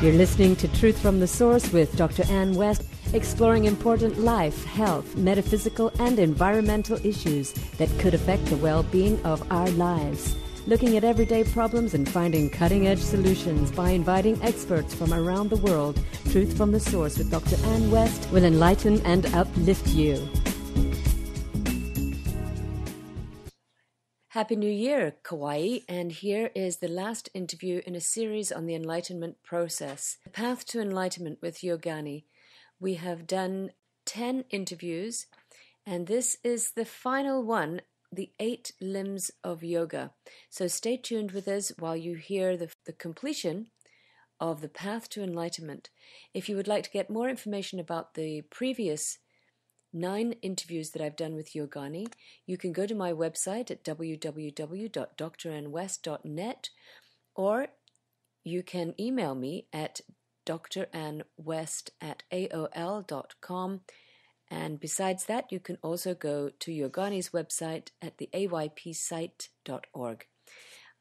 You're listening to Truth from the Source with Dr. Ann West, exploring important life, health, metaphysical, and environmental issues that could affect the well-being of our lives. Looking at everyday problems and finding cutting-edge solutions by inviting experts from around the world. Truth from the Source with Dr. Ann West will enlighten and uplift you. Happy New Year, Kauai, and here is the last interview in a series on the enlightenment process, The Path to Enlightenment with Yogani. We have done 10 interviews, and this is the final one, the 8 limbs of yoga. So stay tuned with us while you hear the completion of The Path to Enlightenment. If you would like to get more information about the previous 9 interviews that I've done with Yogani, you can go to my website at www.drannwest.net, or you can email me at drannwest@aol.com. And besides that, you can also go to Yogani's website at the aypsite.org.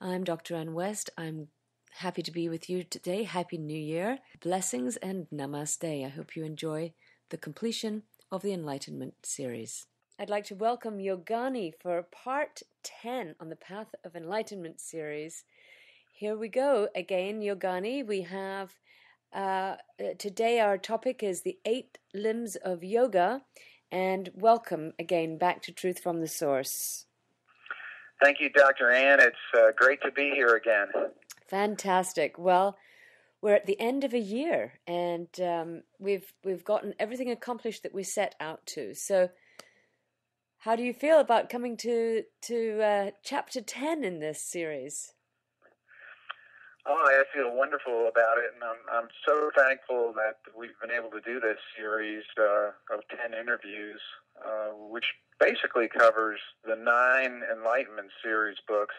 I'm Dr. Ann West. I'm happy to be with you today. Happy New Year. Blessings and namaste. I hope you enjoy the completion of the Enlightenment series. I'd like to welcome Yogani for part 10 on the Path of Enlightenment series. Here we go again, Yogani. We have today our topic is the 8 limbs of yoga, and welcome again back to Truth from the Source. Thank you, Dr. Ann. It's great to be here again. Fantastic. Well, we're at the end of a year, and we've gotten everything accomplished that we set out to. So, how do you feel about coming to chapter 10 in this series? Oh, I feel wonderful about it, and I'm so thankful that we've been able to do this series of 10 interviews, which basically covers the 9 Enlightenment series books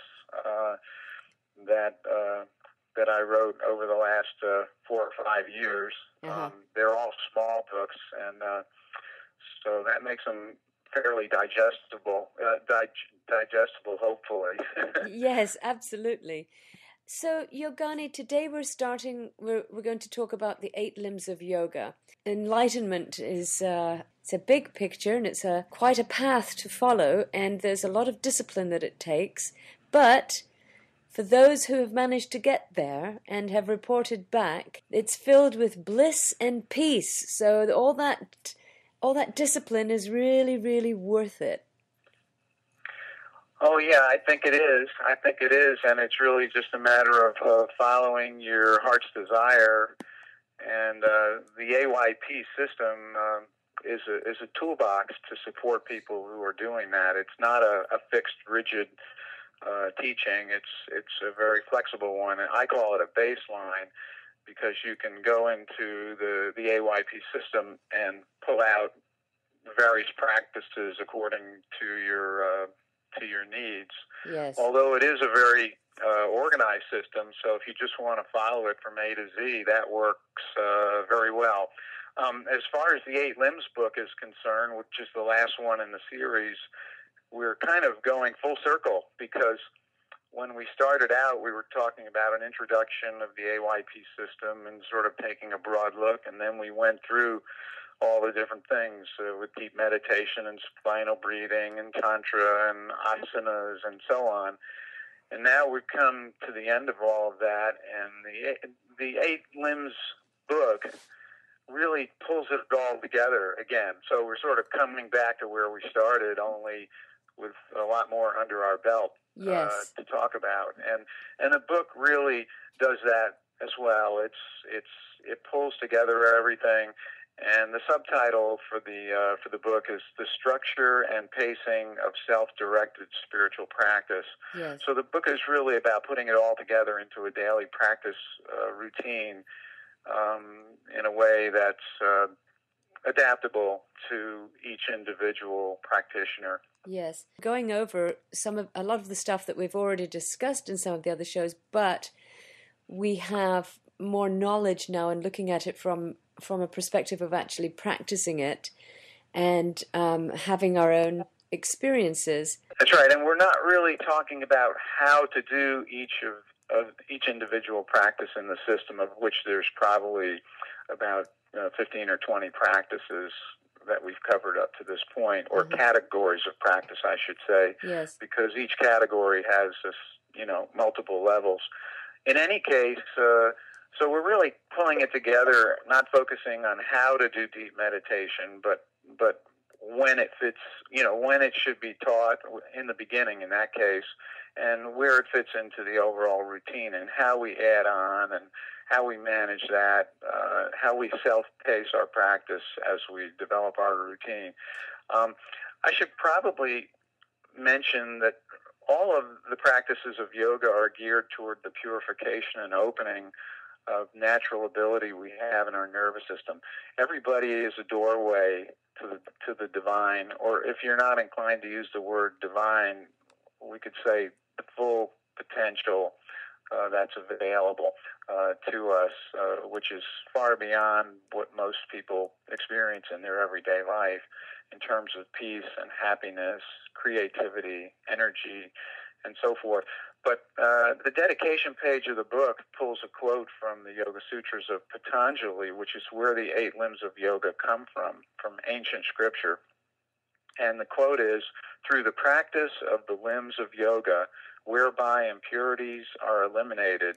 that I wrote over the last 4 or 5 years. They're all small books, and so that makes them fairly digestible, hopefully. Yes, absolutely. So, Yogani, today we're going to talk about the 8 limbs of yoga. Enlightenment is it's a big picture, and it's quite a path to follow, and there's a lot of discipline that it takes. But for those who have managed to get there and have reported back, it's filled with bliss and peace. So all that discipline is really, really worth it. Oh, yeah, I think it is, and it's really just a matter of following your heart's desire, and the AYP system is a toolbox to support people who are doing that. It's not a fixed, rigid teaching. It's a very flexible one, and I call it a baseline because you can go into the AYP system and pull out various practices according to your needs. Yes. Although it is a very organized system, so if you just want to follow it from A to Z, that works very well. As far as the 8 limbs book is concerned, which is the last one in the series, we're kind of going full circle because when we started out, we were talking about an introduction of the AYP system and sort of taking a broad look, and then we went through all the different things with deep meditation and spinal breathing and tantra and asanas and so on. And now we've come to the end of all of that, and the 8 limbs book really pulls it all together again. So we're sort of coming back to where we started, only with a lot more under our belt. Yes. To talk about, and the book really does that as well. It pulls together everything, and the subtitle for the book is "The Structure and Pacing of Self-Directed Spiritual Practice." Yes. So the book is really about putting it all together into a daily practice routine in a way that's adaptable to each individual practitioner. Yes. Going over a lot of the stuff that we've already discussed in some of the other shows, but we have more knowledge now and looking at it from a perspective of actually practicing it and having our own experiences. That's right, and we're not really talking about how to do each of each individual practice in the system, of which there's probably about 15 or 20 practices that we've covered up to this point, or categories of practice, I should say, Yes. because each category has this, multiple levels. In any case, so we're really pulling it together, not focusing on how to do deep meditation, but when it fits, when it should be taught in the beginning in that case, and where it fits into the overall routine, and how we add on, and how we manage that, how we self-pace our practice as we develop our routine. I should probably mention that all of the practices of yoga are geared toward the purification and opening of natural ability we have in our nervous system. Everybody is a doorway to the divine, or if you're not inclined to use the word divine, we could say the full potential that's available to us, which is far beyond what most people experience in their everyday life in terms of peace and happiness, creativity, energy, and so forth. But the dedication page of the book pulls a quote from the Yoga Sutras of Patanjali, which is where the 8 limbs of yoga come from ancient scripture. And the quote is, "Through the practice of the limbs of yoga, whereby impurities are eliminated,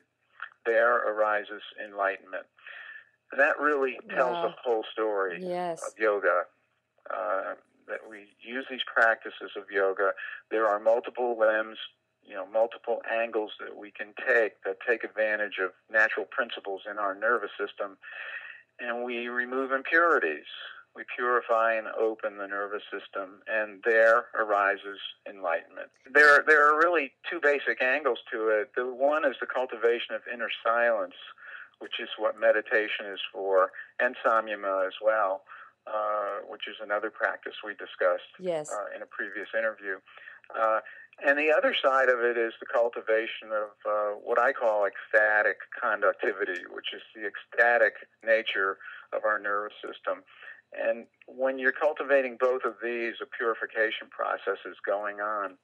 there arises enlightenment." And that really tells the whole story of yoga, that we use these practices of yoga. There are multiple limbs, multiple angles that we can take that take advantage of natural principles in our nervous system, and we remove impurities. We purify and open the nervous system, and there arises enlightenment. There are really 2 basic angles to it. The one is the cultivation of inner silence, which is what meditation is for, and samyama as well, which is another practice we discussed in a previous interview. And the other side of it is the cultivation of what I call ecstatic conductivity, which is the ecstatic nature of our nervous system. And when you're cultivating both of these, a purification process is going on.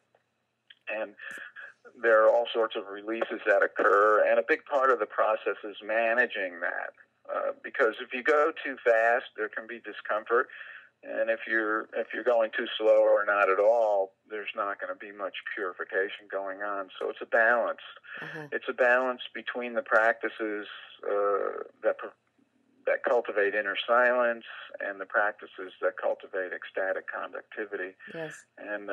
And there are all sorts of releases that occur, and a big part of the process is managing that. Because if you go too fast, there can be discomfort. And if you're going too slow or not at all, there's not going to be much purification going on. So it's a balance. It's a balance between the practices that cultivate inner silence and the practices that cultivate ecstatic conductivity. Yes. And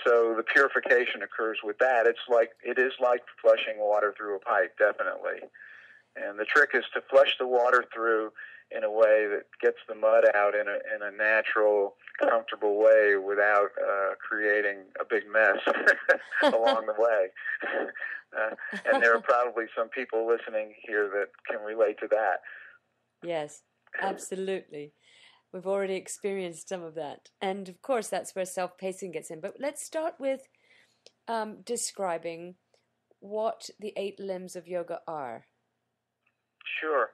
so the purification occurs with that. It is like flushing water through a pipe, definitely. And the trick is to flush the water through in a way that gets the mud out in a natural, comfortable way without creating a big mess along the way. And there are probably some people listening here that can relate to that. Yes, absolutely. We've already experienced some of that. And of course, that's where self-pacing gets in. But let's start with describing what the 8 limbs of yoga are. Sure.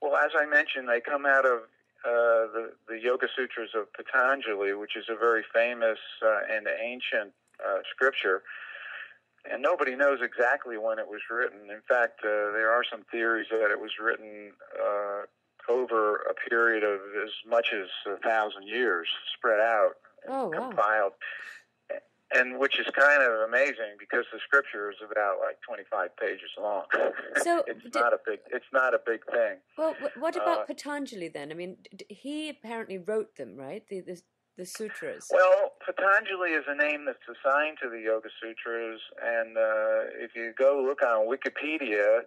Well, as I mentioned, they come out of the Yoga Sutras of Patanjali, which is a very famous and ancient scripture. And nobody knows exactly when it was written. In fact, there are some theories that it was written over a period of as much as 1,000 years, spread out, and compiled. And which is kind of amazing because the scripture is about 25 pages long. So it's not a big thing. Well, what about Patanjali then? I mean, he apparently wrote them, right? The sutras. Well, Patanjali is a name that's assigned to the Yoga Sutras, and if you go look on Wikipedia,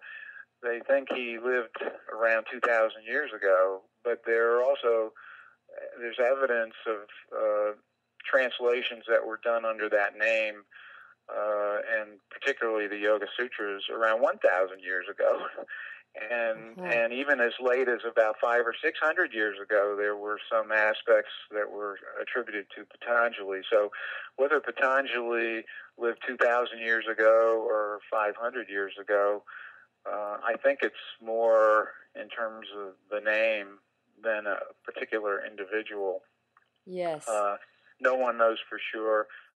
they think he lived around 2,000 years ago. But there's evidence of translations that were done under that name, and particularly the Yoga Sutras around 1,000 years ago. And even as late as about 500 or 600 years ago, there were some aspects that were attributed to Patanjali. So whether Patanjali lived 2,000 years ago or 500 years ago, I think it's more in terms of the name than a particular individual. Yes. No one knows for sure.